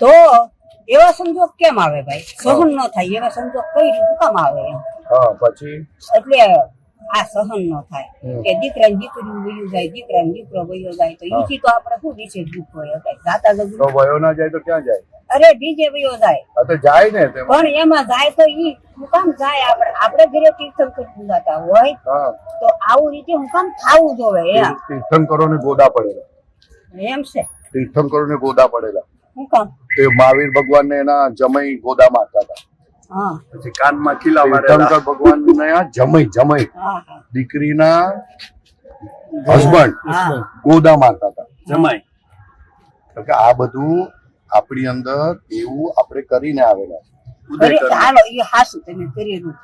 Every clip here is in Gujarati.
તો એવા સંજોગ કેમ આવે ભાઈ? સહન ન થાય એવા સંજોગ કઈ રીતે કામ આવે એમ? હા પછી એટલે આ સહન ન થાય કે દીકરા ને દીકરી વયું જાય, દીકરા ને દીકરો વયો જાય, તો ઈથી તો આપણે શું દિશે દુઃખ હોય? જાતા તો જગી વયો ના જાય તો ક્યાં જાય? અરે બીજે વયો જાય, હા તો જાય ને તેમાં. પણ એમાં જાય તો ઈ હું કામ જાય? આપણે ઘરે તીર્થન કરતું જતા હોય હા તો આવું રીતે હું કામ થાવું જોવે એમ? તીર્થંકરો ને ગોદા પડેલા, એમ છે તીર્થંકરો ને ગોદા પડેલા. હું કામ? તે મહાવીર ભગવાન ને એના જમઈ ગોદા મારતા હતા. હા પછી કાનમાં ખીલા મારેલા. તીર્થંકર ભગવાન ને જમઈ હા હા દીકરીના હસબન્ડ હા ગોદા મારતા હતા. જમાય કે આ બધું આપણી અંદર એવું આપણે કરીને આવેલા છે. અરે હાલો એ હાસું તમે કરેલું,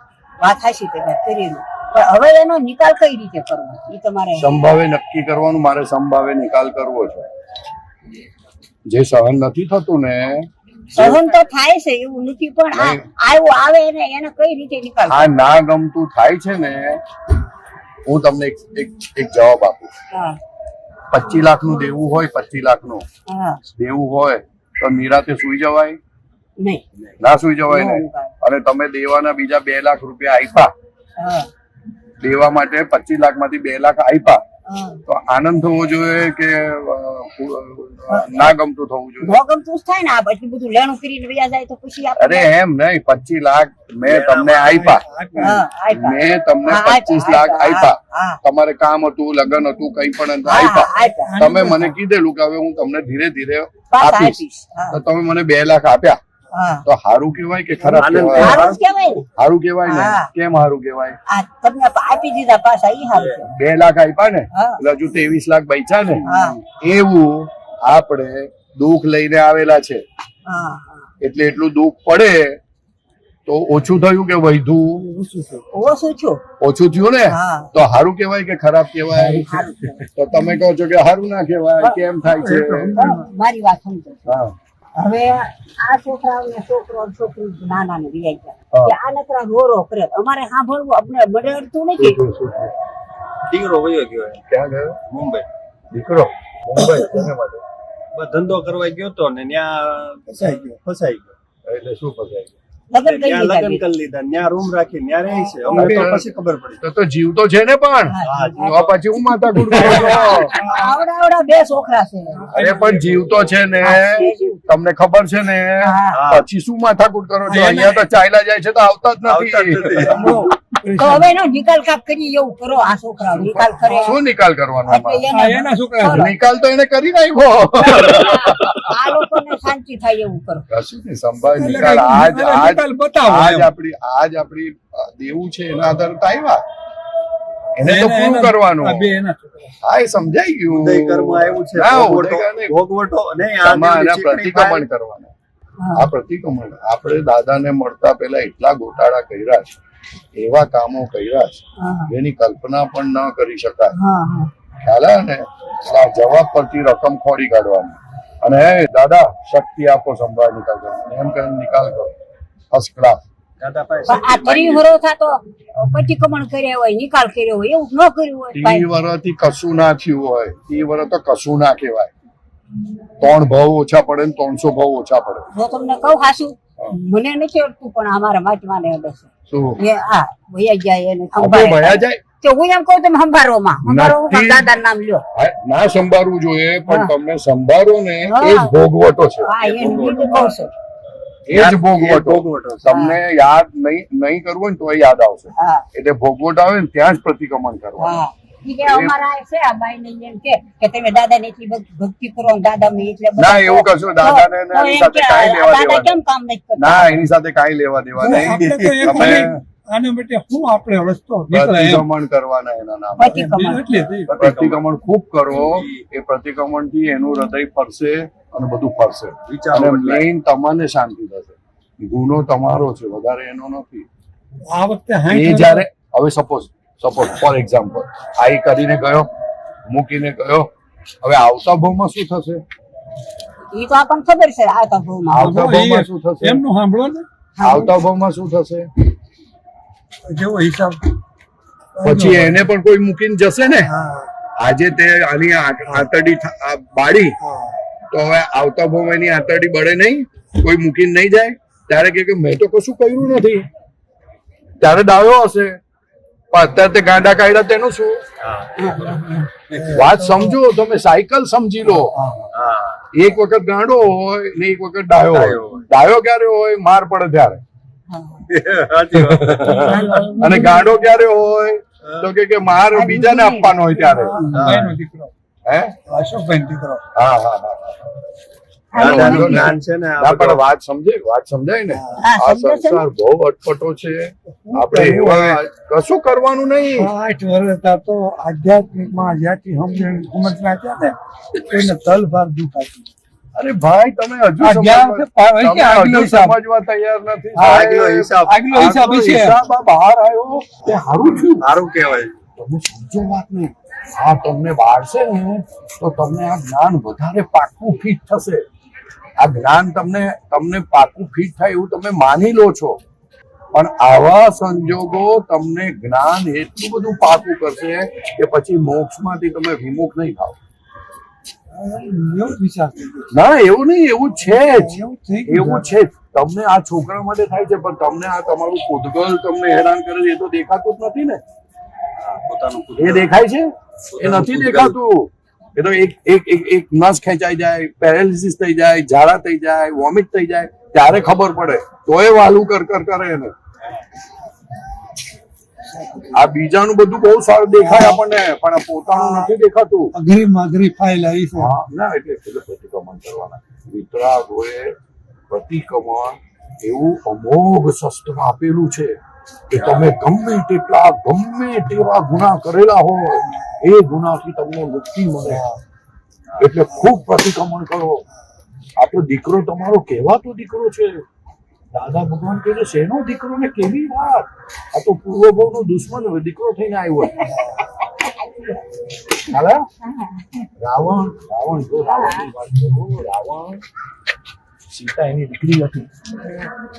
વાત હાસી તમે કરેલું, પણ હવે એનો નિકાલ કઈ રીતે કરવો એ તમારે સંભાવે નક્કી કરવાનું. મારે સંભાવે નિકાલ કરવો છે. જે સહન નથી થતું ને, સહન તો થાય છે એવું નથી, પણ આ આવું આવે ને એને કઈ રીતે નિકાલ આ ના ગમતું થાય છે ને, હું તમને એક જવાબ આપું. હા 25 લાખ નું દેવું હોય, 25 લાખ નું હા દેવું હોય તો નિરાતે સુઈ જવાય? નહીં ના સુઈ જવાય ને. ના સુવાય. અને તમે દેવાના બીજા 2 લાખ રૂપિયા આપ્યા, હા દેવા માટે 25 લાખ માંથી 2 લાખ આપ્યા, હા તો આનંદ થવો જોઈએ કે ના ગમતું થવું જોઈએ? ભોગમતું જ થાય ને. આ બધું બધું લેણું કરીને વયા જાય તો પછી આપણે અરે એમ નહીં, 25 લાખ મેં તમને આપ્યા, હા આપ્યા. મેં તમને હા, 25 લાખ આપ્યા, હા તમારે કામ હતું, લગ્ન હતું, કઈ પણ હા, આપ્યા, આપ્યા. તમે મને કીધેલું કે હવે હું તમને ધીરે ધીરે પાછા આપીશ, આપીશ. હા. તો તમે મને 2 લાખ આપ્યા, હા તો સારું કહેવાય કે ખરાબ આનંદ કહેવાય? સારું જ કહેવાય ને. સારું કહેવાય ને. હા. કેમ સારું કહેવાય? આ તમને આપી દીધા પાછા ઈ સારું કહેવાય. 2 લાખ આપ્યા ને, હા. એટલે હજુ 23 લાખ બચ્યા ને. હા એવું આપણે દુઃખ લઈને આવેલા છે, હા હા એટલે એટલું દુઃખ પડે તો ઓછું થયું કે વધ્યું? ઓછું છું. ઓછું થયું ને, હા. તો સારું કહેવાય કે ખરાબ કહેવાય? સારું કહેવાય. તો તમે કહો છો કે સારું ના કહેવાય, કેમ થાય છે? મારી વાત સમજો. હા હવે આ છોકરાઓને છોકરો છોકરી નાના ને વિયાઈ હા. ગયા કે આ નકરા રોરો કરે, અમારે સાંભળવું આપણે મને અડતું નથી. દીકરો વયો ગયો ક્યાં ગયો? મુંબઈ. દીકરો મુંબઈ શેને માટે? બસ ધંધો કરવા ગયો તો ને ત્યાં ફસાઈ ગયો. એટલે શું ફસાય? લગ્ન કરી ત્યાં લગ્ન લીધા. કરી લીધા, ત્યાં રૂમ રાખી ત્યાં રહે છે. અમને તો પછી ખબર પડી. તો જીવતો છે ને પણ. હા, તો પછી હું માથા કુટ કરું છું? આવડા આવડા બે છોકરા છે. અરે પણ જીવતો છે ને, તમને ખબર છે ને, હા. પછી શું માથાકૂટ કરો છો? અહીંયા તો ચાલ્યા જાય છે તો આવતા જ આવતા જ નથી. નથી. તો હવે એનો નિકાલ કાપ કરી એવું કરો. આ છોકરા નિકાલ કરે શું નિકાલ કરવાનો એટલે એમાં? એના કરો. નિકાલ તો એને કરી નાખ્યો. આ લોકોને શાંતિ થાય એવું કરો. કશું નહીં, સંભાળ નિકાલ. આજ આપણી દેવું છે એના આધારે તો આવ્યા, એને તો પૂરું કરવાનું. હા એ સમજાઈ ગયું. ઉદય કર્મ આવ્યું છે. ના, ભોગવટો ઉદય નહીં. ભોગવટો નહીં, આ આમાં આના ચીકણી પ્રતિક્રમણ કરવાના. આ પ્રતિક્રમણ આપણે દાદાને મળતા પહેલા એટલા ગોટાળા કર્યા છે, એવા કામો કર્યા છે હા જેની કલ્પના પણ ન કરી શકાય. હા હા ખ્યાલ આવે ને? આ જવાબ પરથી રકમ ખોરી કાઢવાની અને હે દાદા શક્તિ આપો, સંભાળ નિકાલ કરવાનો એમ કરીને નિકાલ કરો. First class. દાદા પાસે પણ આ ત્રી વરોથા તો પ્રતિક્રમણ કર્યા હોય, નિકાલ કર્યો હોય, એવું ન કર્યું હોય 30 વર્ષથી કશું ના થયું હોય, 30 વર્ષ તો કશું ના કહેવાય. 3 ભાવ ઓછા પડે ને 300 ભાવ ઓછા પડે. જો તમને કહું હાસું, મને નથી અડતું પણ અમારા માટમાને અડે છે. શું એ હા વયા જાય એને આપણે સંભાળે. ભયા જાય? તો હું એમ કહું તમે સંભાળોમાં નથી. દાદા નામ લ્યો. હા, ના સંભાળવું જોઈએ, પણ હા. તમે સંભાળો ને હા. એ જ ભોગવટો છે. હા એનું બીજું કહું છું. એ જ ભોગવટો. ભોગવટો. તમને યાદ નહીં કરવું હોય ને તો યાદ આવશે. હા એટલે ભોગવટ આવે ને ત્યાં જ પ્રતિક્રમણ કરવાનું. હા ઈ કે અમારા આ છે આ બાઈને એમ કે તમે દાદાને એટલી ભક્તિ કરો, દાદાને એટલે બધા ના, એવું કશું દાદાને ને તો એની એમ સાથે કે કાંઈ લેવા દાદા દેવા કેમ કામ નથી કરતા? ના, એની સાથે કાંઈ લેવા દેવા નહીં. તમે આના માટે શું આપણે રસ્તો નીકળે એમ. પ્રતિક્રમણ કરવાના એના નામે. પ્રતિક્રમણ. એટલે પ્રતિક્રમણ ખૂબ કરો. એ પ્રતિક્રમણ થી એનું હૃદય ફરશે અને બધું ફરશે. વિચારો અને બદલાય. મેઇન તમને શાંતિ થશે. ગુનો તમારો છે, વધારે એનો નથી. આ વખતે એ 60 જ્યારે હવે સપોઝ ફોર એક્ઝામ્પલ આ એ કરીને ગયો, મૂકીને ગયો, હવે આવતા ભાવમાં શું થશે? ઈ તો આપણને ખબર છે આ તો ભૂમાં. આવતા ભાવમાં શું થશે? એમનું સાંભળો ને આવતા ભાવમાં શું થશે? જેવો હિસાબ પછી એને પણ કોઈ મૂકીને જશે ને. હા આજે તે આની આંતરડી બાળી હા તો હવે આવતા ભાવ એની આંતરડી બળે નહીં, કોઈ મૂકીને નહીં જાય, ત્યારે કે મેં તો કશું કર્યું નથી, ત્યારે ડાયો હશે. પણ અત્યારે તે ગાંડા કાઢ્યા તેનું શું? વાત સમજો તમે, સાયકલ સમજી લો. એક વખત ગાંડો હોય ને એક વખત ડાયો હોય. ડાયો ક્યારે હોય? માર પડે ત્યારે. અને ગાંડો ક્યારે હોય? તો કે માર બીજાને આપવાનો હોય ત્યારે. હે અશોકભાઈ દીકરો. હા હા હા. જ્ઞાન છે ને ના પણ વાત સમજાય ને. આ સંસાર બહુ અટપટો છે. આપણે એવા કશું કરવાનું નહીં. 8 વર્ષ હતા તો આધ્યાત્મિકમાં જ્યાંથી સમજણા હતા ને એને તલભાર દુખાતી. અરે ભાઈ તમે હજુ સમજવા તૈયાર નથી. આગલો હિસાબ હિસાબ આ બહાર આવ્યો તે સારું થયું. સારું કહેવાય. તમે સમજો વાત ને. આ તમને બાળશે ને તો તમને આ જ્ઞાન વધારે પાકું ફિટ થશે. આ જ્ઞાન તમને પાકું ફિટ થાય એવું તમે માની લો છો, પણ આવા સંજોગો તમને જ્ઞાન એટલું બધું પાકું કરશે કે પછી મોક્ષમાંથી તમે વિમુખ નહીં થાવ. ના એવું નહીં, એવું છે જ, એવું છે જ. તમને આ છોકરા માટે થાય છે, પણ તમને આ તમારું પૂતગલ તમને હેરાન કરે છે એ તો દેખાતું જ નથી ને. એ દેખાય છે? એ નથી દેખાતું. એ તો એક નસ ખેંચાઈ જાય, પેરાલિસિસ થઈ જાય, ઝાડા થઈ જાય, વોમિટ થઈ જાય, ત્યારે ખબર પડે. તોય વાલું કર કરે એને. આ બીજાનું બધું બહુ સારું દેખાય આપણને, પણ પોતાનું નથી દેખાતું. અઘરી ફાઇલ આવી છે. ના એટલે પ્રતિક્રમણ કરવાના. વિતરાગ હોય પ્રતિક્રમણ એવું અમોઘ શસ્ત્ર આપેલું છે કે તમે ગમે તેવા ગુના કરેલા હોય એ ગુનાથી તમને મુક્તિ મળે. એટલે ખૂબ પ્રતિક્રમણ કરો. આપણો દીકરો તમારો કહેવાતો દીકરો છે. દાદા ભગવાન કહે છે શેનો દીકરો ને કેવી વાત. આ તો પૂર્વભાવનો દુશ્મન દીકરો થઈને આવ્યો. રાવણ જો રાવણની વાત કરું, રાવણ સીતા એની દીકરી હતી.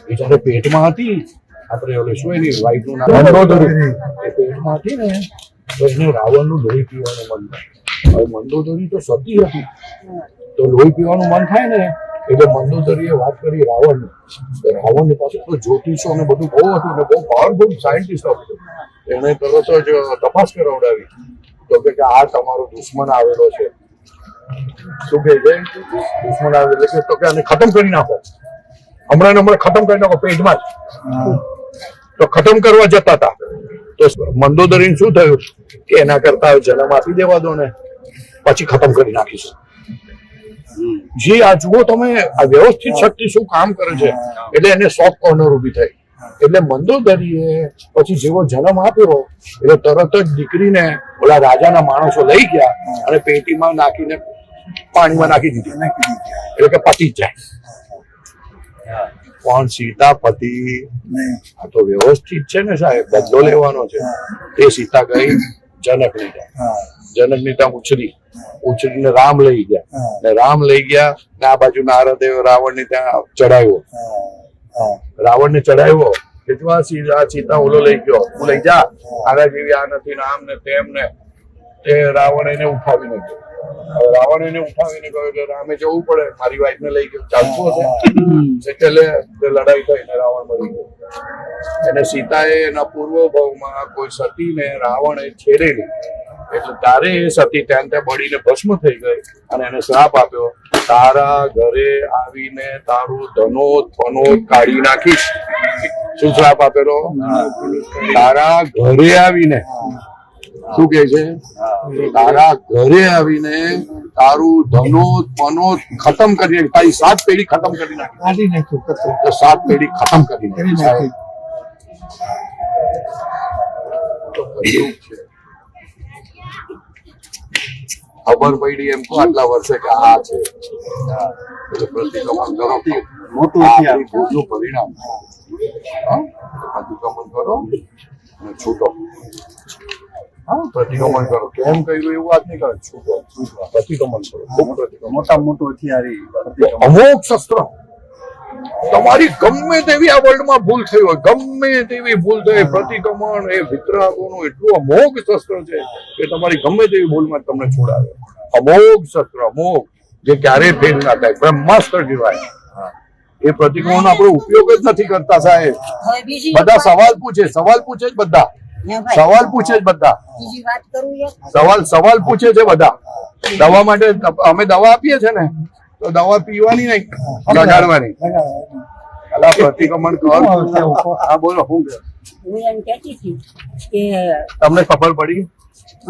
એ જયારે પેટમાં હતી, આપણે ઓલે શું એની વાઈફ નું નામ મંદોદરી, એ પેટમાં હતી ને તો એને રાવણનું લોહી પીવાનું મન થાય. હવે મંદોદરી તો સતી હતી, તો લોહી પીવાનું મન થાય ને એટલે મંદોદરીએ વાત કરી રાવણને. રાવણની પાસે તો જ્યોતિષો ને બધું બહુ હતું ને બહુ પાવરફુલ સાયન્ટિસ્ટ હતું. એને તરત જ તપાસ કરાવડાવી. તો કે આ તમારો દુશ્મન આવેલો છે. શું કે છે? દુશ્મન આવેલો છે તો કે આને ખતમ કરી નાખો. હમણાં ખતમ કરી નાખો પેટમાં જ. તો ખતમ કરવા જતા હતા તો મંદોદરીને શું થયું કે એના કરતા જન્મ આપી દેવા દો ને, પછી ખતમ કરી નાખીશું. જી આ જુઓ તમે, આ વ્યવસ્થિત શક્તિ શું કામ કરે છે. એટલે એને સોફ્ટ કોર્નર ઉભી થઈ. એટલે મંદોદરીએ પછી જેવો જન્મ આપ્યો એટલે તરત જ દીકરીને ઓલા રાજાના માણસો લઈ ગયા અને પેટીમાં નાખીને પાણીમાં નાખી દીધી. એટલે કે પતિ જ જાય. પણ સીતાપતિ આ તો વ્યવસ્થિત છે ને સાહેબ, બદલો લેવાનો છે. તે સીતા ગઈ જનકની ત્યાં. જનકની ત્યાં ઉછરીને રામ લઈ ગયા. ને રામ લઈ ગયા ને આ બાજુ નારદે રાવણને ત્યાં ચડાવ્યો. રાવણને ચડાવ્યો કે જો આ સીતા ઓલો લઈ ગયો, હું લઈ જા, આના જેવી આ નથી ને આમ ને તેમ ને. તે રાવણ એને ઉઠાવીને ગયો. હવે રાવણ એને ઉઠાવીને ગયો એટલે રામે જવું પડે, મારી વાઈફ ને લઈ ગયો, ચાલતું હશે. એટલે લડાઈ થઈ ને રાવણ મરી ગયો. અને સીતાએ એના પૂર્વ ભાવમાં કોઈ સતીને રાવણે છેડેલી, એટલે તારે એ સતી ત્યાં બળીને ભસ્મ થઈ ગઈ અને એને શ્રાપ આપ્યો, તારા ઘરે આવીને તારું ધનોત ફનોત કાઢી નાખીશ. શું શ્રાપ આપેલો? તારા ઘરે આવીને, શું કે છે? તારા ઘરે આવીને તારું ધનોત પનોત ખતમ કરી નાખી, તારી 7 પેઢી ખતમ કરી નાખી. તો 7 પેઢી ખતમ કરી નાખી. ખબર પડી એમ તો આટલા વર્ષે કે આ છે. એટલે પ્રતિક્રમણ કરો, મોટું પરિણામ. પ્રતિક્રમણ કરો અને છૂટો. પ્રતિક્રમણ કરો. કેમ કર્યું એવું વાત નહીં કરે, છૂટો. પ્રતિક્રમણ કરો, ખૂબ પ્રતિક્રમણ. મોટું હથિયારી અમોઘ શસ્ત્ર. તમારી ગમે તેવી આ વર્લ્ડમાં ભૂલ થઈ હોય, ગમે તેવી ભૂલ થઈ, પ્રતિક્રમણ એ વિતરાગોનું એટલું અમોઘ શસ્ત્ર છે કે તમારી ગમે તેવી ભૂલમાં તમને છોડાવે. અમોઘ શસ્ત્ર, અમોઘ. જે ક્યારેય ફેલ ના થાય બ્રહ્માસ્ત્ર કહેવાય. એ પ્રતિક્રમણનો આપણે ઉપયોગ જ નથી કરતા સાહેબ. હવે બીજી બધા સવાલ પૂછે જ બધા. સવાલ પૂછે જ બધા. બીજી વાત કરું એક સવાલ પૂછે છે બધા. દવા માટે અમે દવા આપીએ છે ને, તો દવા પીવાની નહીં, લગાડવાની. અલા પ્રતિક્રમણ કર. હા બોલો. હું એમ કહેતી હતી કે તમને ખબર પડી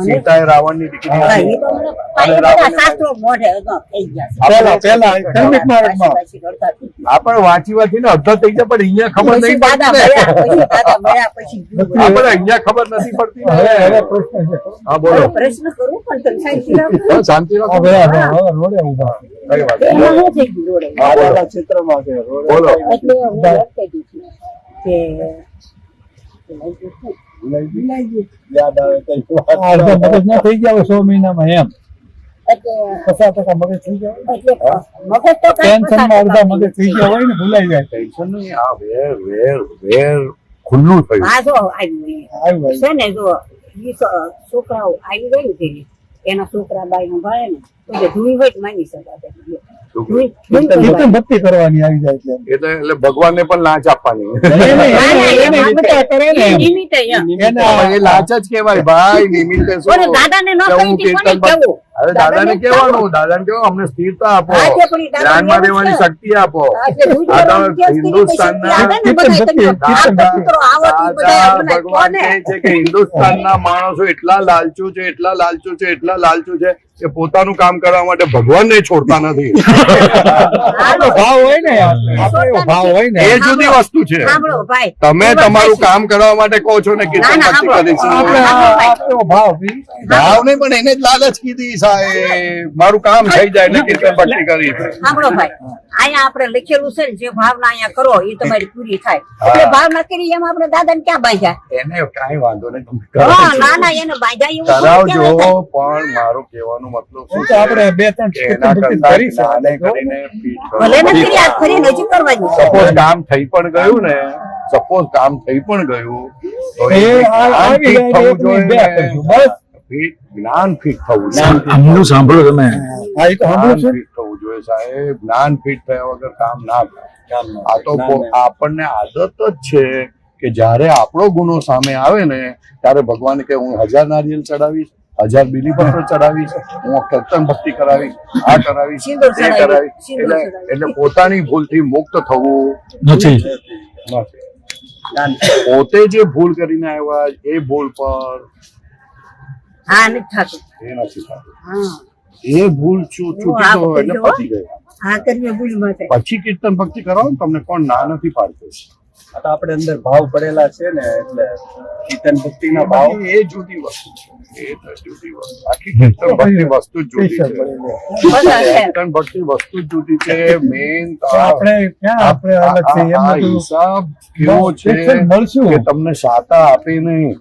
સીતાએ રાવણની દીકરી હા, એ તો મને પાછી બધા શાસ્ત્રો મોઢે થઈ ગયા પહેલા ધાર્મિક માર્ગમાં. પાછી કરતા હતી. આપણે વાંચી ને અડધા થઈ ગયા, પણ અહીંયા ખબર પછી નહીં દાદા પડતી ને. મળ્યા, પછી દાદા મળ્યા, પછી ગયું. આપણે અહીંયા ખબર નથી પડતી ને. હવે પ્રશ્ન છે. હા બોલો. પ્રશ્ન કરું પણ તમે શાંતિ રાખો. હા, શાંતિ રાખો. હવે રોડે ઊભા. કઈ વાત એમાં શું થઈ ગયું જોડે? હા, બોલો. આ ક્ષેત્રમાં છે રોડે. બોલો. એટલે હું વાત કહેતી હતી કે ભૂલાઈ ગયું. યાદ આવે કઈ વાત. અડધા મગજ ના થઈ ગયા હોય 100 મહિનામાં એમ. એટલે 50% મગજ થઈ ગયા હોય. એટલે મગજ તો કાંઈ ટેન્શનમાં અડધા પસાર મગજ થઈ ગયા હોય ને ભૂલાઈ જાય. ટેન્શન નહીં. આ વેર ખુલ્લું થયું. આ જો આવ્યું આવ્યું છે ને, જો ઈ છોકરાઓ આવી ગયું કે એના છોકરા બાઈ નું ભાળે ને તો જે ધૂળ હોય માની શકાય. કીર્તન ભક્તિ કરવાની આવી જાય એટલે. એટલે ભગવાનને પણ લાંચ આપવાની. એ લાંચ જ કહેવાય ભાઈ. નિમિત્તે શું? દાદાને ન કે હું કહી કીર્તન કેવું અરે દાદાને કહેવાનું અમને સ્થિરતા આપો, હા, તે પણ ઈ દાદાને ધ્યાનમાં એવું રહેવાની છે. શક્તિ આપો. આ આ હિન્દુસ્તાનના દાદા ભગવાન કહે છે કે હિન્દુસ્તાનના માણસો એટલા લાલચુ છે કે પોતાનું કામ કરવા માટે ભગવાનને છોડતા નથી. આપણો ભાવ હોય ને આપણો એવો ભાવ હોય ને. એ જુદી વસ્તુ છે. સાંભળો ભાઈ, તમે તમારું કામ કરવા માટે કહો છો ને કીર્તન ના, ભક્તિ સાંભળો. કરીશું. આપણે આપણો ભાવ બી. ભાવ નહીં, પણ એને જ લાલચ કીધી સાહેબ. મારું કામ થઈ જાય એટલે કીર્તન ભક્તિ કરી. સાંભળો ભાઈ, અહીંયા આપણે લખેલું છે ને, જે ભાવના અહીંયા કરો એ તમારી પૂરી થાય. એટલે ભાવના કરી એમ આપણે દાદાને ક્યાં બાંધ્યા? એને કાંઈ વાંધો નહીં, તમે હા, કરાવજો. ના ના, એને બાંધ્યા એવું કરાવજો, થોડું કહેવાય. પણ મારું કહેવાનું મતલબ શું તો આપણે બે ત્રણ કે એના ભક્તિ કરતા કરી નાને શકીએ. કરીને પીઠ કરો. ભલે નથી કરી, આજ ફરીને હજી કરવાની છે. સપોઝ કામ થઈ પણ ગયું ને, સપોઝ કામ થઈ પણ ગયું તો એ એ આવી ફિટ જાય થવું એટલે બે જોઈએ કરશું. ને. બસ. જ્ઞાન ફિટ થવું જોઈએ. આમનું સાંભળો તમે. હા, એ તો સાંભળ્યું છે. ફિટ થવું જોઈએ સાહેબ. જ્ઞાન ફિટ થયા વગર કામ ના થાય. આ તો આપણને આદત જ છે કે જ્યારે આપણો ગુનો સામે આવે ને ત્યારે ભગવાન કે હું 1000 નારિયેલ ચડાવીશ, 1000 બીલીપત્ર ચડાવીશ, હું કીર્તન ભક્તિ કરાવીશ, આ કરાવીશ, સિંદૂર તે ચડાવીશ, કરાવીશ. સિંદૂર એટલે ચડાવીશ. એટલે પોતાની ભૂલથી મુક્ત થવું નથી. નથી. પોતે જે ભૂલ કરીને આવ્યા એ ભૂલ પર હા, નથી થતું. એ નથી થતું. હા, એ ભૂલ છૂટી આ ગયો એટલે જો. પતી ગયો. હા, કરવી ભૂલ માટે. પછી કીર્તન ભક્તિ કરાવો ને તમને કોણ ના નથી પાડતું. આ તો આપણે અંદર ભાવ પડેલા છે ને, એટલે કીર્તન ભક્તિના ભાવ એ જુદી વસ્તુ છે. એ તો જુદી વસ્તુ. આખી કીર્તન ભક્તિ વસ્તુ જ જુદી છે. બધા છે. કીર્તન ભક્તિ વસ્તુ જ જુદી છે. મેન આપણે ક્યાં આપણે અલગ છે એમ બધું હિસાબ કેવો છે શિક્ષણ મળશું. કે તમને શાતા આપે નહીં.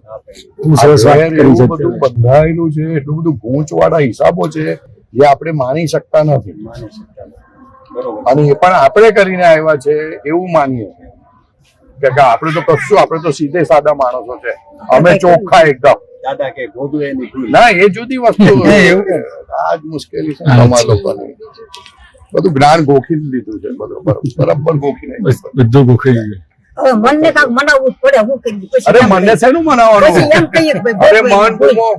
હું સરસ વાત આ કરી એવું છે બધું બંધાયેલું છે, એટલું બધું ગૂંચવાળા હિસાબો છે જે આપણે માની શકતા નથી. બરોબર. અને એ પણ આપણે કરીને આવ્યા છે એવું માનીએ કે આપણે તો કશું, આપણે તો સીધે સાદા માણસો છે, અમે ચોખ્ખા એકદમ. દાદા કે ભોગવે એની ભૂલ. ના, એ જુદી વસ્તુ. એવું કે. આ જ મુશ્કેલી છે તમારા લોકોની. બધું જ્ઞાન ગોખી લીધું છે, બરાબર ગોખી નાખ્યું. બધું ગોખાઈ ગયું. હવે મનને કાંઈક મનાવવું જ પડે. હું કરી પછી અરે કામ મને કરીએ. શેનું પછી મનાવવાનું? એમ કહીએ કે ભાઈ અરે ભોગવવાની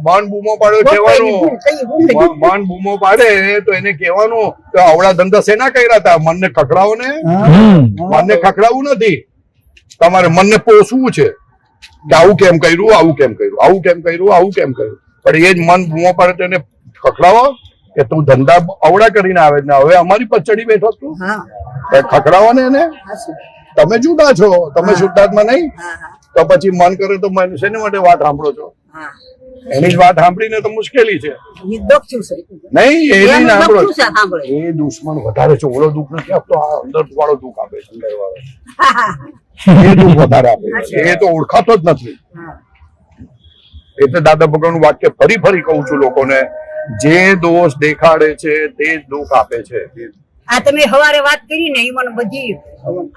મન બૂમો પાડ્યો ભોગવવાની કહેવાનું. ભૂલ, કઈ ભૂલ નહીં. મન બૂમો પાડે તો એને કહેવાનું કે આવડા ધંધા શેના કર્યા હતા? મનને ખખડાવો ને. મનને ખખડાવવું નથી, તમારે મનને પોષવું છે કે આવું કેમ કર્યું, આવું કેમ કર્યું, આવું કેમ કર્યું, આવું કેમ કર્યું. પણ એ જ મન બૂમો પાડે તો એને ખખડાવો કે તું ધંધા અવડા કરીને આવે ને હવે અમારી પર ચડી બેઠો તું. હા, ખખડાવો ને એને. હાચું. તમે જુદા છો, તમે શુદ્ધાત્મા નહીં. હા, હા, તો પછી મન કરે તો મન શેને માટે વાત સાંભળો છો? હા. એની જ વાત સાંભળીને તો મુશ્કેલી છે. ઈ દુઃખ શું છે? નહીં, એની એનું ના દુઃખ સાંભળો. શું છે? સાંભળો. એ દુશ્મન વધારે છે. ઓલો દુઃખ નથી આપતો, આ અંદર વાળો દુઃખ આપે છે. અંદર વાળો હા, હા, એ દુઃખ વધારે આપે છે. એ તો ઓળખાતો જ નથી. હા. એટલે દાદા ભગવાનનું વાક્ય ફરી ફરી કહું છું લોકોને, જે દોષ દેખાડે છે તે જ દુઃખ આપે છે. આ તમે સવારે વાત કરી ને, એ મને બધી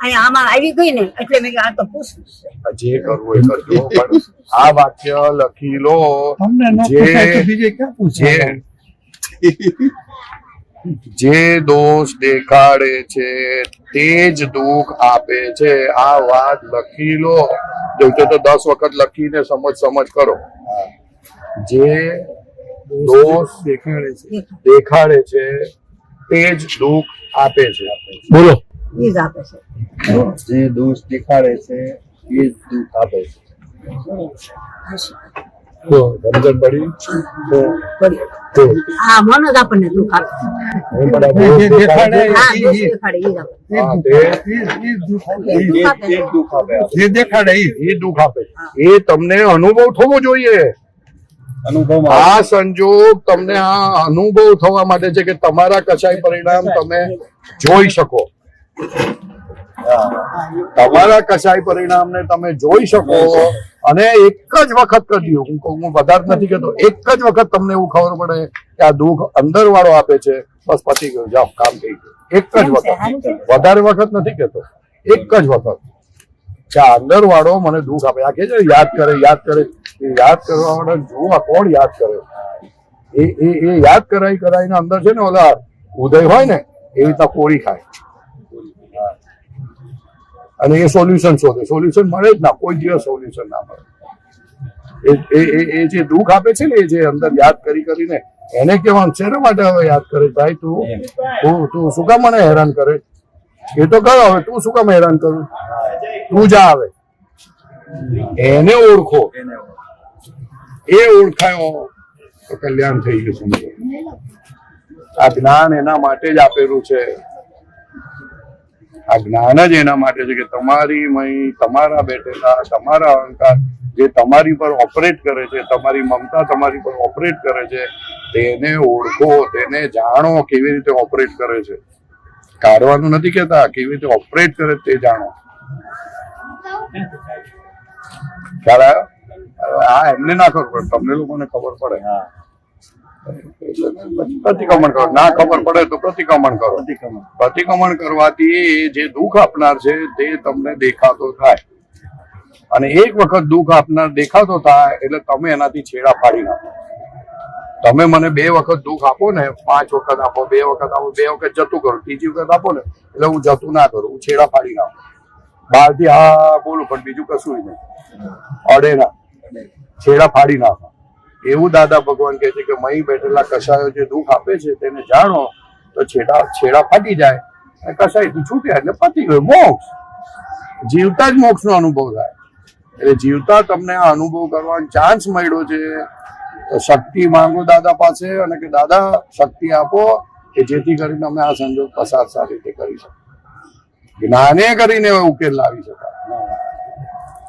અહીંયા આમાં આવી ગઈ ને, એટલે મેં કીધું આ તો પૂછવું છે. આ જે કરવું એ કરજો, પણ આ વાક્ય લખી લો. તમને ન જે પૂછાય તો બીજે ક્યાં પૂછે? જે જે દોષ દેખાડે છે તે જ દુઃખ આપે છે. આ વાત લખી લો, જોઈતો તો 10 વખત લખીને સમજ કરો. જે દોષ દેખાડે છે તે જ દુઃખ આપે છે. બોલો. ઈ જ આપે છે. જે દોષ દેખાડે છે એ જ દુઃખ આપે છે. તો સમજણ પડી? તો હા, મન જ આપણને દુઃખ આપે. એ બધા દોષ દેખાડે છે. હા, દોષ દેખાડે ઈ જ આપે. હા, એ જ દુઃખ આપે. જે દેખાડે એ દુઃખ આપે છે. એ તમને અનુભવ થવો જોઈએ. અનુભવમાં આ સંજોગ તમને આ અનુભવ થવા માટે છે કે તમારા કશાય પરિણામ તમે જોઈ શકો. તમારા કશાય પરિણામને તમે જોઈ શકો અને એક જ વખત કર્યું. હું વધારે નથી કહેતો, એક જ વખત તમને એવું ખબર પડે કે આ દુઃખ અંદર વાળો આપે છે, બસ પતી ગયું, જાઓ કામ થઈ ગયું. એક જ વખત, વધારે વખત નથી કહેતો, એક જ વખત કે આ અંદર વાળો મને દુઃખ આપે. આ કે છે યાદ કરે એ યાદ કરવા વાળા જોવા કોણ યાદ કરે? એ યાદ કરાઈને અંદર છે ને ઓલા ઉદય હોય ને એવી રીતના કોળી ખાય અને એ સોલ્યુશન શોધે. સોલ્યુશન મળે જ ના, કોઈ દિવસ સોલ્યુશન ના મળે. એ જે દુઃખ આપે છે ને, એ જે અંદર યાદ કરીને એને કેવાનું શેના માટે હવે યાદ કરે? ભાઈ તું શું કામ મને હેરાન કરે? એ તો કહો હવે તું શું કામ હેરાન કરું? તું જા આવે. એને ઓળખો, એ ઓળખાયો તો કલ્યાણ થઈ ગયું. સમજો, આ જ્ઞાન એના માટે જ આપેલું છે. આ જ્ઞાન જ એના માટે છે કે તમારી મય, તમારા બેઠેલા, તમારા અહંકાર જે તમારી પર ઓપરેટ કરે છે, તમારી મમતા તમારી પર ઓપરેટ કરે છે, તેને ઓળખો, તેને જાણો કેવી રીતે ઓપરેટ કરે છે. કાઢવાનું નથી કેતા, કેવી રીતે ઓપરેટ કરે તે જાણો. ખ્યાલ આવ્યો? હા, એમને ના ખબર પડે, તમને લોકોને ખબર પડે. પ્રતિક્રમણ કરો, ના ખબર પડે તો પ્રતિક્રમણ કરો. પ્રતિક્રમણ કરવાથી જે દુઃખ આપનાર છે તે તમને દેખાતો થાય, અને એક વખત દુઃખ આપનાર દેખાતો થાય એટલે તમે એનાથી છેડા ફાડી નાખો. તમે મને 2 વખત દુઃખ આપો ને, 5 વખત આપો, 2 વખત આપો, 2 વખત જતું કરો, ત્રીજી વખત આપો ને એટલે હું જતું ના કરું, હું છેડા ફાડી નાખું. બહારથી હા બોલું પણ બીજું કશું નહીં, અડે ના, છેડા ફાડી નાખો. એવું દાદા ભગવાન કહે છે કે મહી બેઠેલા કશાયો જે દુઃખ આપે છે તેને જાણો તો છેડા ફાટી જાય, કશાયથી છૂટ્યા એટલે પતી ગયો મોક્ષ. જીવતા જ મોક્ષનો અનુભવ થાય. એટલે જીવતા તમને આ અનુભવ કરવાનો ચાન્સ મળ્યો છે. તો શક્તિ માંગો દાદા પાસે અને કે દાદા શક્તિ આપો કે જેથી કરીને અમે આ સંજોગ પસાર સારી રીતે કરી શકીએ. જ્ઞાને કરીને ઉકેલ લાવી શકાય.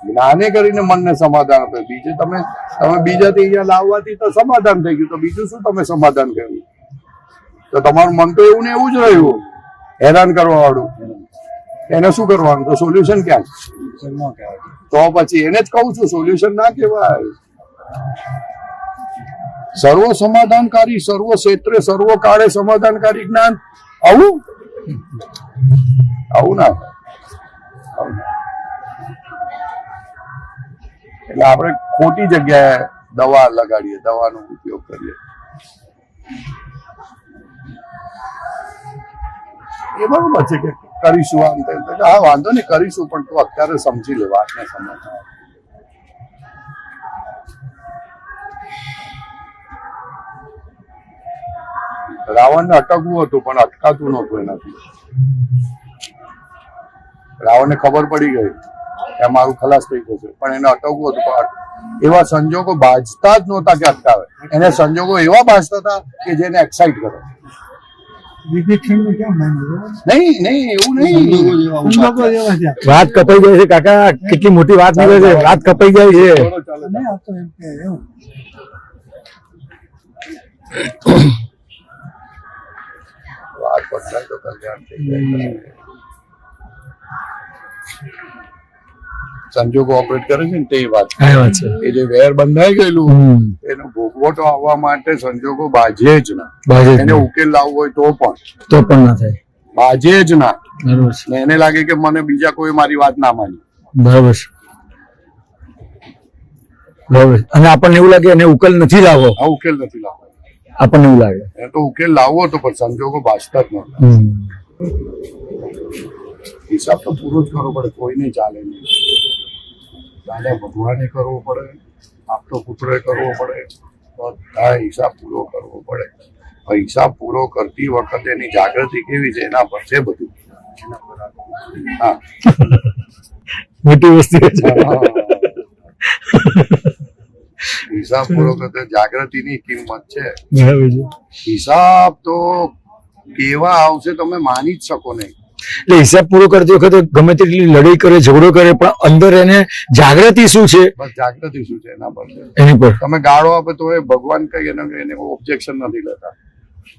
જ્ઞાને કરીને મનને સમાધાન આપે. બીજે તમે બીજાથી અહીંયા લાવવાથી તો સમાધાન થઈ ગયું, તો બીજું શું તમે સમાધાન કર્યું? તો તમારું મન તો એવું ને એવું જ રહ્યું, હેરાન કરવા વાળું. એને શું કરવાનું? તો સોલ્યુશન ક્યાં? તો પછી એને જ કહું છું, સોલ્યુશન ના કહેવાય. સર્વ સમાધાનકારી, સર્વ ક્ષેત્રે, સર્વ કાળે સમાધાનકારી જ્ઞાન. આવું ના. એટલે આપણે ખોટી જગ્યાએ દવા લગાડીએ, દવાનો ઉપયોગ કરીએ. એ બરોબર છે કે કરીશું આમ તેમ, હા વાંધો નહીં કરીશું, પણ તું અત્યારે સમજી લે, વાતને સમજ. રાવણને અટકવું હતું પણ અટકાતું નહોતું એનાથી. રાવણને ખબર પડી ગઈ કે મારું ખલાસ થઈ જશે, પણ એને અટકવું હતું, પણ એવા સંજોગો બાજતા જ નહોતા કે અટકાવે. એને સંજોગો એવા બાજતા હતા કે જેને એક્સાઇટ કરે. નહીં એવું નહીં. વાત કપાઈ જાય છે કાકા, કેટલી મોટી વાત નીકળે છે, વાત કપાઈ જાય છે. વાત બદલાય તો કલ્યાણ થઈ જાય. સંજોગો ઓપરેટ કરે છે ને તે વાત છે. એ જે વેર બંધાઈ ગયેલું એનો ભોગવટો આવવા માટે સંજોગો બાજે જ ના. એને ઉકેલ લાવવો હોય તો પણ ના થાય, બાજે જ ના. બરોબર છે. ને એને લાગે કે મને બીજા કોઈ મારી વાત ના માની. બરોબર છે, બરોબર. અને આપણને એવું લાગે એને ઉકેલ નથી લાવવો. આ ઉકેલ નથી લાવવો. આપણને એવું લાગે. એ તો ઉકેલ લાવવો હતો પણ સંજોગો બાજતા જ નહોતા. હિસાબ તો પૂરો જ કરવો પડે, કોઈ નહીં ચાલે નહીં. ચાલે ભગવાને કરવો પડે, આપતો પુત્રએ કરવો પડે, બધા હિસાબ પૂરો કરવો પડે. હિસાબ પૂરો કરતી વખતે એની જાગૃતિ કેવી છે એના પર છે બધું. હા, મોટી વસ્તુ છે. હિસાબ પૂરો કરતા જાગૃતિની કિંમત છે. બરાબર છે. હિસાબ તો કેવા આવશે તમે માની જ શકો નહીં. એટલે હિસાબ પૂરો કરતી વખતે ગમે તેટલી લડાઈ કરે, ઝઘડો કરે, પણ અંદર એને જાગૃતિ શું છે બસ જાગૃતિ શું છે એના પર છે. એની પર. તમે ગાળો આપે તો એ ભગવાન કઈ એને ઓબ્જેક્શન નથી લેતા.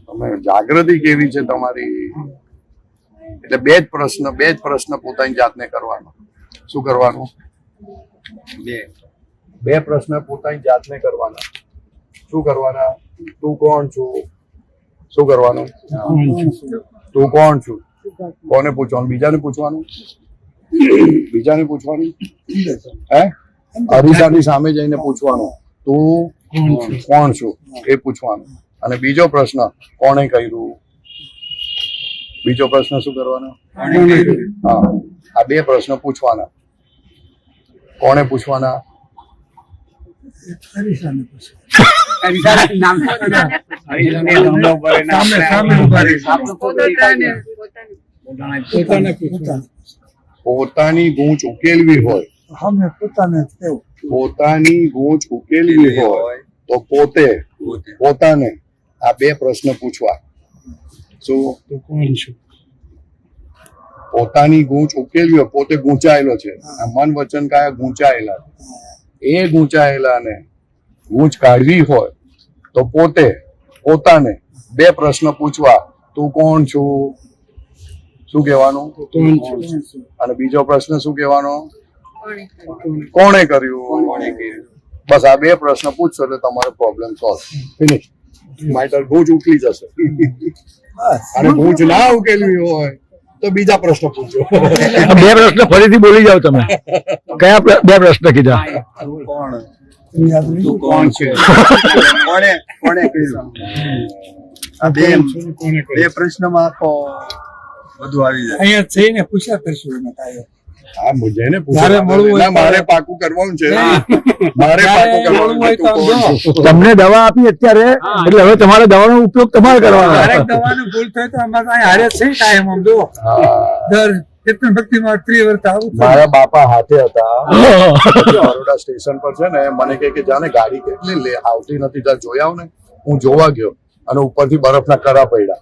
તમે જાગૃતિ કેવી છે તમારી. એટલે બે જ પ્રશ્ન પોતાની જાતને કરવાનો. શું કરવાનું? બે પ્રશ્ન પોતાની જાતને કરવાના. શું કરવાના? તું કોણ છું? શું કરવાનું? તું કોણ છું? કોને પૂછવાનું? બીજાને પૂછવાનું? બીજાને પૂછવાનું? હે? અરીસાની સામે જઈને પૂછવાનું તું કોણ છું એ પૂછવાનું. અને બીજો પ્રશ્ન કોણે કર્યું? બીજો પ્રશ્ન શું કરવાનો? હા, આ બે પ્રશ્ન પૂછવાના. કોણે પૂછવાના? અરીસાને પૂછો. પોતાની ગૂંચ ઉકેલવી હોય, અમે પોતાને જ કહેવું. પોતાની ગૂંચ ઉકેલવી હોય તો પોતાને આ બે પ્રશ્ન પૂછવા. શું? પોતાની ગૂંચ ઉકેલવી હોય, પોતે ગૂંચાયેલો છે, મન વચન કાયા ગૂંચાયેલા, એ ગૂંચાયેલાને ગૂંચ કાઢવી હોય તો પોતાને બે પ્રશ્ન પૂછવા. તું કોણ છું? શું કહેવાનું? અને બીજો પ્રશ્ન શું કહેવાનો? કોણે કર્યું? બસ આ બે પ્રશ્ન પૂછશો એટલે તમારો પ્રોબ્લેમ સોલ્વ. ફિનિશ. માઇટર ગૂંચ ઉકેલી જશે. અને ગૂંચ ના ઉકેલવી હોય તો બીજા પ્રશ્ન પૂછો. બે પ્રશ્ન ફરીથી બોલી જાઓ તમે. કયા બે પ્રશ્ન કીધા? તું કોણ છે? કોણે કર્યું? આ બે પ્રશ્નમાં તો બધું આવી જાય. અહીંયા જઈને પૂછ્યા કરશું એને કાંઈ. હા, મુજે ને મારે મળવું હોય તો- મારે પાકું કરવાનું છે. મારે પાકું કરવાનું છે. તું કોણ છું? તમને દવા આપી અત્યારે, એટલે હવે તમારે દવાનો ઉપયોગ તમારે કરવાનો. દરેક દવાનું ભૂલ થાય તો અમારે અહીંયા હારે જ છે કાયમ આમ જુઓ. હા. દર કીર્તન ભક્તિમાં 30 વર્ષ આવું થયું. મારા બાપા હાથે હતા. બરોડા સ્ટેશન પર છે ને મને કહે કે જાને ગાડી કેટલી લે આવતી નથી, ત્યાં જોઈ આવ ને. હું જોવા ગયો અને ઉપરથી બરફના કરા પડ્યા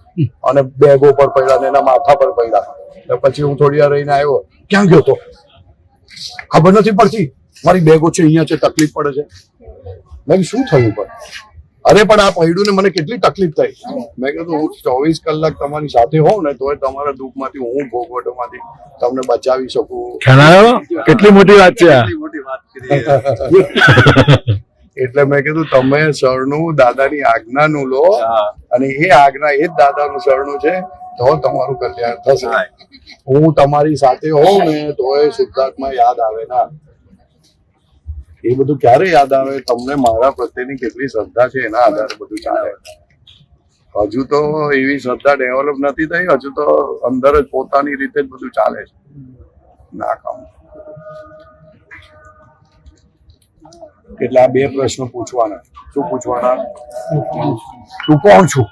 અને બેગો પર પડ્યા ને એના માથા પર પડ્યા. તો પછી હું થોડી વાર રહીને આવ્યો. ક્યાં ગયો તો? ખબર નથી પડતી. મારી બેગો છે અહીંયા છે, તકલીફ પડે છે. મેં કીધું શું થયું? પણ અરે પણ આ પડ્યું ને મને કેટલી તકલીફ થઈ. મેં કીધું હું 24 કલાક તમારી સાથે હોઉં ને તોય તમારા દુઃખમાંથી હું ભોગવટોમાંથી તમને બચાવી શકું. ખ્યાલ આવ્યો? કેટલી મોટી વાત છે આ. મોટી વાત કરી. એટલે મેં કીધું તમે શરણું દાદાની આજ્ઞાનું લો અને એ આજ્ઞા એ જ દાદાનું શરણું છે તો તમારું કલ્યાણ થશે. હું તમારી સાથે હોઉં ને તો એ શુદ્ધાત્મા યાદ આવે ના. એ બધું ક્યારે યાદ આવે? તમને મારા પ્રત્યેની કેટલી શ્રદ્ધા છે એના આધારે બધું ચાલે. હજુ તો એવી શ્રદ્ધા ડેવલપ નથી થઈ. હજુ તો અંદર જ પોતાની રીતે જ બધું ચાલે છે. ના કામ. એટલે આ બે પ્રશ્નો પૂછવાના. શું પૂછવાના? તું કોણ છું?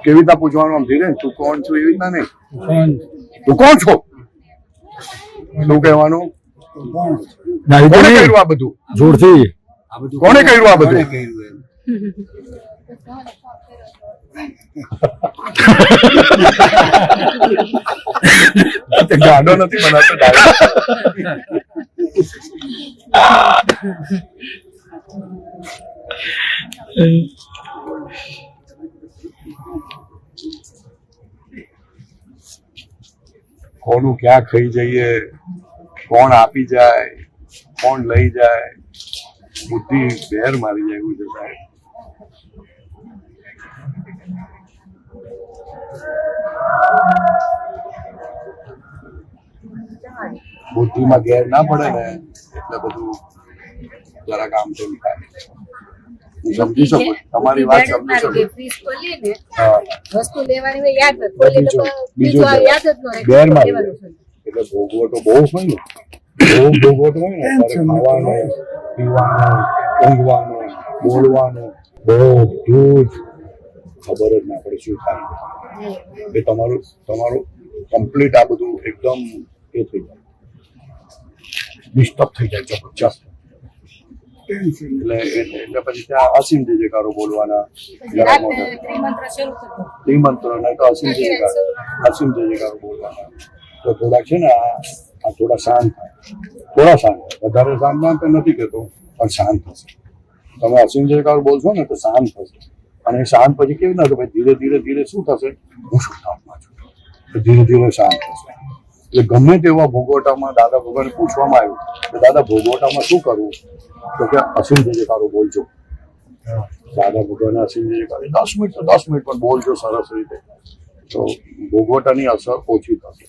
કેવી રીતના પૂછવાનું? આમ ધીરે. તું કોણ છું એવી રીતના નહીં. તું કોણ છો? શું કહેવાનું? કોણે કર્યું આ બધું? જોરથી. કોણે કર્યું આ બધું? ગાડો નથી બનાવતો direct. કોનું ક્યાં ખાઈ જઈએ, કોણ આપી જાય, કોણ લઈ જાય, બુદ્ધિ બેર મારી જાય એવું છે સાહેબ. બુદ્ધિમાં ઘેર ના પડે ને એટલે બધું જરાક આમ તેમ થાય. હું સમજી શકું તમારી વાત સમજી શકું. ફ્રીજ ખોલીએ ને હા વસ્તુ લેવાની હોય યાદ જ ખોલીએ તો બીજું બીજું આ યાદ જ ન રહે ગેરમાર્ગે. લેવાનું છે. એટલે ભોગવટો બહુ હોય ને, બહુ ભોગવટો હોય ને ત્યારે ખાવાનું, પીવાનું, ઊંઘવાનું, બોલવાનું બધું જ ખબર જ ના પડે શું થાય. એ તમારું કમ્પ્લીટ આ બધું એકદમ એ થઈ જાય, ડિસ્ટર્બ થઈ જાય જબરજસ્ત. એટલે પછી ત્યાં અસીમ જય જયકારો બોલવાના, પછી રાતે ત્રિમંત્ર શરૂ થતો. ત્રિમંત્ર નહીં તો અસીમ જય જયકારો બોલવાના. તો થોડાક છે ને આ થોડા શાંત થાય, થોડા શાંત થાય, વધારે શાંત ના તો નથી કહેતો પણ શાંત થશે. તમે અસીમ જય જયકારો બોલશો ને તો શાંત થશે. અને શાંત પછી કેવી ના તો ભાઈ ધીરે ધીરે ધીરે શું થશે, હું શુદ્ધાત્મા છું, તો ધીરે ધીરે શાંત થશે. એટલે ગમે તેવા ભોગવટામાં દાદા ભગવાનને પૂછવામાં આવ્યું કે દાદા ભોગવટામાં શું કરવું, તો કે અસીમ જય જયકારો બોલજો. દાદા ભગવાન અસીમ જય જયકારો 10 મિનિટ તો 10 મિનિટ પણ બોલજો સરસ રીતે, તો ભોગવટાની અસર ઓછી થશે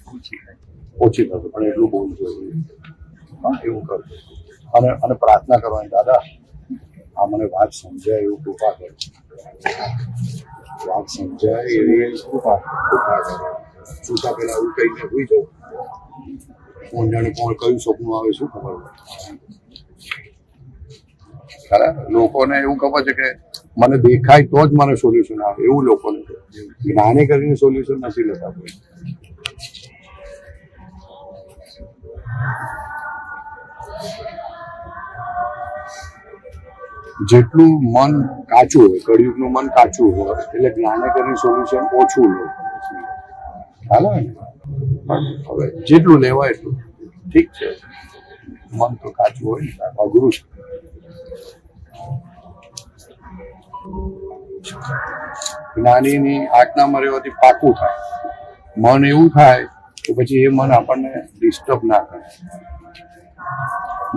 પણ એટલું બોલજો. હા એવું કરજો. અને પ્રાર્થના કરવાની, દાદા આ મને વાત સમજાય એવું કૃપા કરો, વાત સમજાય એવી કૃપા કરો. સુતા પેલા આવું કહીને હોઈ જાઉં, કોણ જાણે કોણ કયું સપનું આવે શું ખબર હોય. ખરા લોકોને એવું ખબર છે કે મને દેખાય તો જ મને સોલ્યુશન આવે, એવું લોકોને છે. જ્ઞાને કરીને સોલ્યુશન નથી લેતા કોઈ. જેટલું મન કાચું હોય, કળિયુગનું મન કાચું હોય એટલે જ્ઞાને કરીને સોલ્યુશન ઓછું લે. હાલો ને, પણ હવે જેટલું લેવાય એટલું ઠીક છે. મન તો કાચું હોય ને, અઘરું છે. જ્ઞાનીની આજ્ઞામાં રહેવાથી પાકું થાય. મન એવું થાય તો પછી એ મન આપણને ડિસ્ટર્બ ના કરે.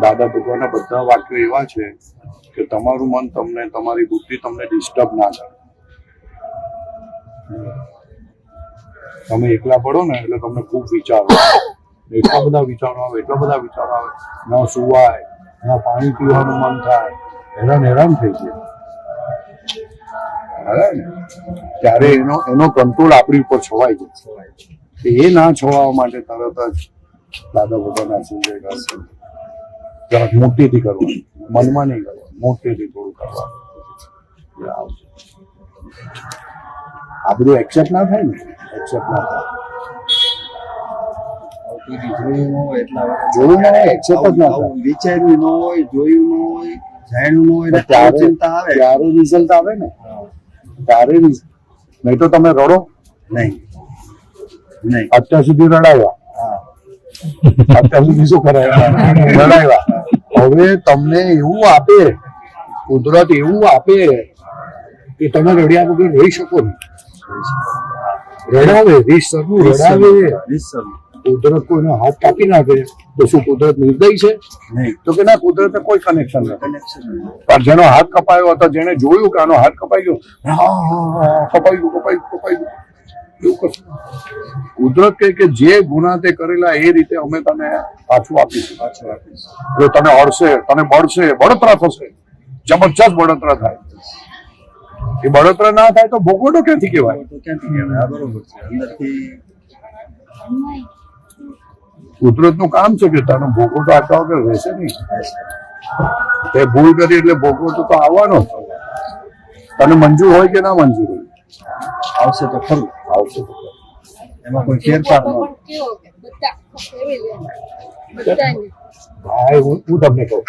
દાદા ભગવાનના બધા વાક્યો એવા છે કે તમારું મન તમને, તમારી બુદ્ધિ તમને ડિસ્ટર્બ ના કરે. તમે એકલા પડો ને એટલે તમને ખૂબ વિચારો, એટલા બધા વિચારો આવે, ન સુવાય, ન પાણી પીવાનું મન થાય, હેરાન થઈ જાય. ત્યારે એનો કંટ્રોલ આપણી ઉપર છવાઈ જાય. એ ના છવાવા માટે તરત જ દાદા ભગવાન આશીર્વાદ કરશે. જરાક મોટીથી કરવાનું, મનમાં નહીં કરવાનું, મોટેથી થોડું કરવાનું. આ બધું એક્સેપ્ટ ના થાય ને, એક્સેપ્ટ ના થાય. જોયું ના હોય, એક્સેપ્ટ જ ના થાય. વિચાર્યું ન હોય, જોયું ન હોય, જાણ્યું ન હોય, ત્યારે ચિંતા આવે, ત્યારે રિઝલ્ટ આવે ને, ત્યારે નહીં તો તમે રડો નહીં. અત્યાર સુધી રડાવ્યા, અત્યાર સુધી શું કરાવ્યા, રડાવ્યા. હવે તમને એવું આપે, કુદરત એવું આપે કે તમે રડ્યા વગર રહી શકો નહીં. રડાવે, રીતસરનું રડાવે. કુદરત કોઈનો હાથ કાપી નાખે તો શું કુદરત નિર્દય છે? નહીં. તો કે ના, કુદરતને કોઈ કનેક્શન નથી. પણ જેનો હાથ કપાયો હતો, જેને જોયું કે આનો હાથ કપાઈ ગયો, કપાઈ ગયું એવું કશું. કુદરત કહે કે જે ગુના તે કરેલા એ રીતે અમે તને પાછું આપીશું. જો તને અડશે, તને બળશે, બળતરા થશે, જબરજસ્ત બળતરા થાય. એ બળતરા ના થાય તો ભોગવટો ક્યાંથી કહેવાય? કુદરત નું કામ છે કે તને ભોગવટો આટલા વગર રહેશે નહીં. તે ભૂલ કરી એટલે ભોગવટો તો આવવાનો. તને મંજૂર હોય કે ના મંજૂર હોય, આવશે તો ખરું, આવશે તો. એમાં કોઈ ફેરફાર ન કેવો કે બધા એવી લે બધાને ભાઈ હું તમને કહું,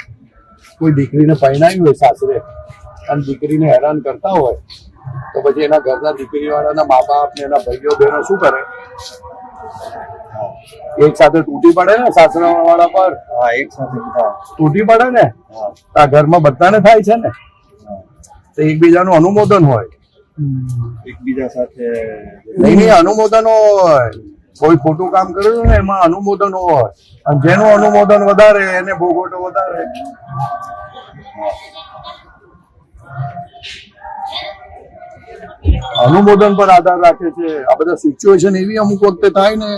કોઈ દીકરીને પરણાવી હોય સાસરે અને દીકરીને હેરાન કરતા હોય તો પછી એના ઘરના દીકરીવાળાના મા બાપ ને એના ભાઈઓ બહેનો શું કરે? એક સાથે તૂટી પડે ને સાસરા વાળા પર. હા, એક સાથે બધા તૂટી પડે ને, આ ઘરમાં બધાને થાય છે ને. તો એકબીજાનું અનુમોદન હોય, એકબીજા સાથે નહીં અનુમોદન હોય. કોઈ ખોટું કામ કર્યું ને એમાં અનુમોદન હોય, અને જેનું અનુમોદન વધારે એને ભોગવટો વધારે. અનુમોદન પર આધાર રાખે છે. આ બધા સિચ્યુએશન એવી અમુક વખતે થાય ને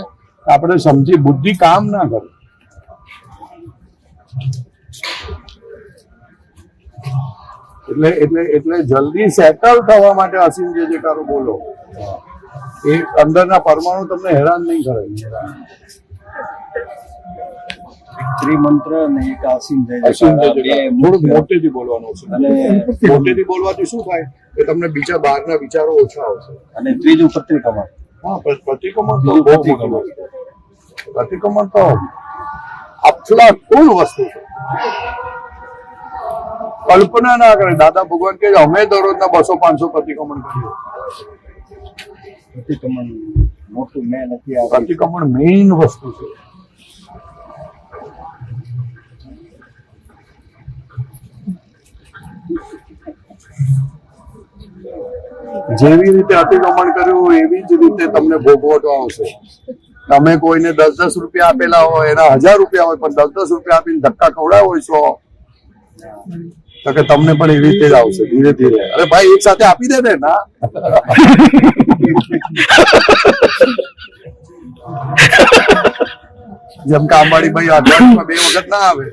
આપણે સમજી, બુદ્ધિ કામ ના કરે. એટલે જલ્દી સેટલ થવા માટે અસીમ જે કારો બોલો એ અંદરના પરમાણુ તમને હેરાન નહીં કરે. ત્રિમંત્ર અને એક અસીમ જય અસીમ જે જયકાર. થોડુંક મોટેથી બોલવાનું છે. અને મોટેથી બોલવાથી શું થાય કે તમને બીજા બહારના વિચારો ઓછા આવશે. અને ત્રીજું પત્રિકામાં હા, પ્રતિક્રમણ તો બહુ મોટું વસ્તુ. પ્રતિક્રમણ તો અફલાતૂન વસ્તુ છે. કલ્પના ના કરે. દાદા ભગવાન કે અમે દરરોજના 200-500 પ્રતિક્રમણ કરીએ. પ્રતિક્રમણ મોટું મેં નથી આ પ્રતિક્રમણ મેઇન વસ્તુ છે. જેવી રીતે અતિક્રમણ કર્યું એવી જ રીતે તમને ભોગવટો આવશે. તમે કોઈને 10-10 રૂપિયા આપેલા હોય, એના 1000 રૂપિયા હોય, પણ 10-10 રૂપિયા આપીને ધક્કા ખવડાવો છો તો કે તમને પણ એવી રીતે જ આવશે ધીરે ધીરે. અરે ભાઈ એક સાથે આપી દે ને ના. જેમ કે અંબાડી ભાઈ અઠવાડિયામાં 2 વખત ના આવે,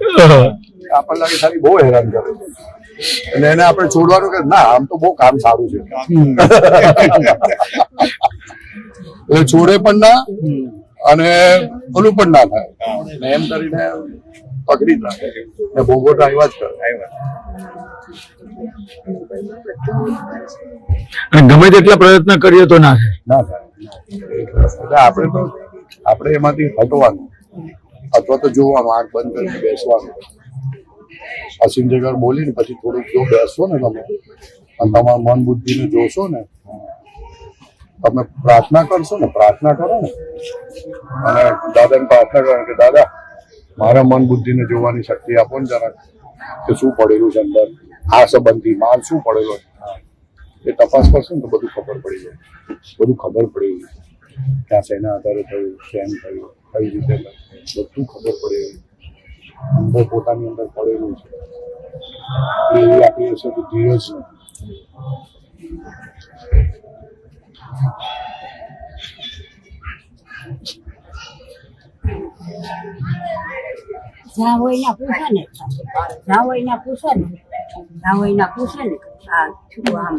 આપણને લાગે સારી બહુ હેરાન કરે એટલે એને આપણે છોડવાનું કે ના આમ તો બહુ કામ સારું છે એટલે છોડે પણ ના અને ઓલું પણ ના થાય ને એમ કરીને પકડી જ રાખે ને ભોગવટ આવ્યા જ કરે. અને ગમે તેટલા પ્રયત્ન કરીએ તો ના થાય. ના થાય એટલે આપણે એમાંથી હટવાનું અથવા તો જોવાનું, આંખ બંધ કરીને બેસવાનું. અસીમ જગર બોલીને પછી થોડુંક જો બેસશો ને તમે અને તમારા મન બુદ્ધિને જોશો ને, તમે પ્રાર્થના કરશો ને, પ્રાર્થના કરો ને અને દાદાને પ્રાર્થના કરો કે દાદા મારા મન બુદ્ધિને જોવાની શક્તિ આપો ને જરાક કે શું પડેલું છે અંદર, આ સંબંધી માલ શું પડેલો છે એ તપાસ કરશો ને તો બધું ખબર પડી જાય. બધું ખબર પડી જાય ક્યાં શેના આધારે થયું, કેમ થયું, કઈ રીતે બધું ખબર પડી જાય. અંદર પોતાની અંદર પડેલું છે એવી આપણી હશે તો ધીરજ નથી. જ્યાં હોય ત્યાં પૂછે ને, જ્યાં હોય ત્યાં પૂછે ને, જ્યાં હોય ત્યાં પૂછે ને આ શું આમ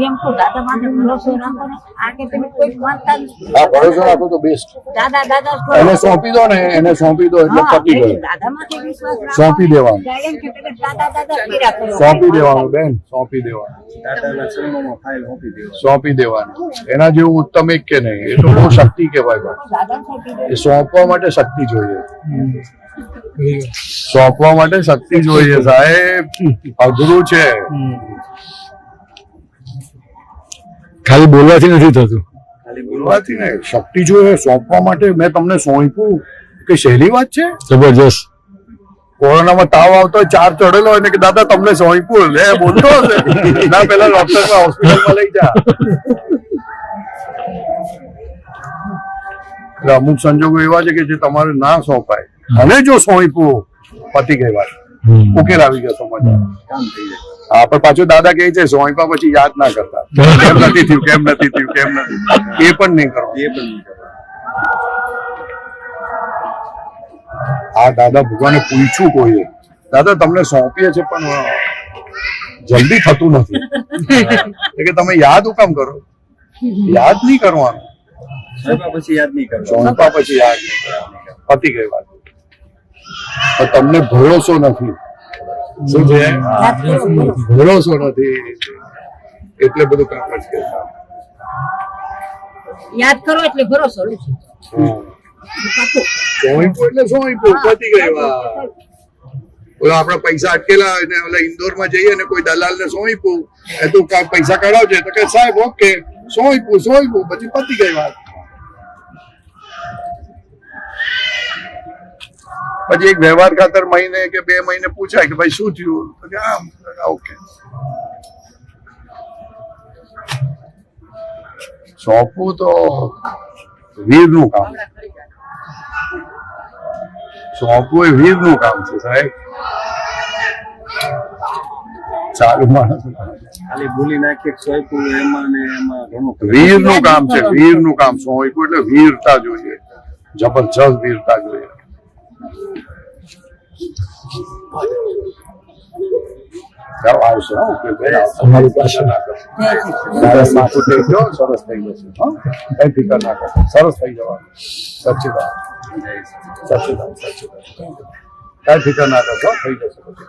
એમ કહું દાદા માટે ભરોસો રાખો ને. આ કે તમે કોઈ માનતા નથી. હા, ભરોસો રાખો તો બેસ્ટ. દાદા દાદા જ કરો. એને સોંપી દો ને, એને સોંપી દો એટલે હા, પતી ગયું. દાદા માટે વિશ્વાસ રાખો. સોંપી દેવાનું. ત્યારે એમ કે તમે દાદા દાદા કર્યા કરો. સોંપી દેવાનું બેન, સોંપી દેવાનું, દાદાના ચરણોમાં ફાઇલ સોંપી દેવાની. સોંપી દેવાનું. એના જેવું ઉત્તમ એક કે નહીં. એ તો બહુ શક્તિ કહેવાય ભાઈ. દાદા સોંપી દે. એ સોંપવા માટે શક્તિ જોઈએ. સોંપવા માટે શક્તિ જોઈએ સાહેબ, અઘરું છે. ખાલી બોલવાથી નથી થતું. ખાલી બોલવાથી ને શક્તિ જોઈએ. સોંપવા માટે મેં તમને સોંપ્યું કે સહેલી વાત છે? જબરજસ્ત. કોરોનામાં તાવ આવતો હોય, 4 ચડેલો હોય ને કે દાદા તમને સોંપ્યું લે બોલતો હશે ના, પેલા ડોક્ટરમાં હોસ્પિટલમાં લઈ જા. એટલે અમુક સંજોગો એવા છે કે જે તમારે ના સોંપાય અને જો સોંપ્યું પતી ગઈ વાત, ઉકેલ આવી ગયો સમાચાર. કામ થઈ જાય. હા, પણ પાછું દાદા કહે છે સોંપ્યા પછી યાદ ના કરતા કેમ નથી થયું, કેમ નથી થયું, કેમ નથી, એ પણ નહીં કરો. એ પણ નહીં કરવાનું. આ દાદા ભગવાને પૂછ્યું કોઈએ, દાદા તમને સોંપીએ છે પણ જલ્દી થતું નથી એટલે કે તમે યાદ હું કામ કરો? યાદ નહીં કરવાનું, સાહેબ પછી યાદ નહીં કરવાનું. સોંપા પછી યાદ નહીં કરવાનું. પતી ગઈ વાત. પણ તમને ભરોસો નથી. શું છે? ભરોસો નથી એટલે બધું કામ જ કરતા. યાદ કરો એટલે ભરોસો નથી. સોંપ્યું એટલે સોંપ્યું, પતી ગઈ વાત. ઓલા આપણા પૈસા અટકેલા હોય ને ઓલા ઇન્દોરમાં જઈએ ને કોઈ દલાલ ને સોંપ્યું એ તું પૈસા કઢાવજે તો કે સાહેબ ઓકે સોંપ્યું પછી પતી ગઈ વાત. પછી એક વ્યવહાર ખાતર મહિને કે 2 મહિને પૂછાય કે ભાઈ શું થયું તો કે આમ ઓકે. સોંપવું તો વીરનું કામ. સોંપવું એ વીરનું કામ છે સાહેબ. ચાલુ માણસ ખાલી બોલી નાખીએ કે સોંપ્યું એમાં ને એમાં ઘણું વીરનું કામ છે. વીરનું કામ સોંપ્યું એટલે વીરતા જોઈએ, જબરજસ્ત વીરતા જોઈએ. જાઓ, આવશે હો, કે બેન આવશે. અમારી પાસે જય શ્રી કૃષ્ણ. સરસ માથું ટેકજો, સરસ થઈ જશે હો, કઈ ફિકર ના કરો, સરસ થઈ જવાનું. સચ્ચિદાન સચ્ચિદાન સચ્ચિદાન, કઈ ફિકર ના કરશો, થઈ જશે બધું.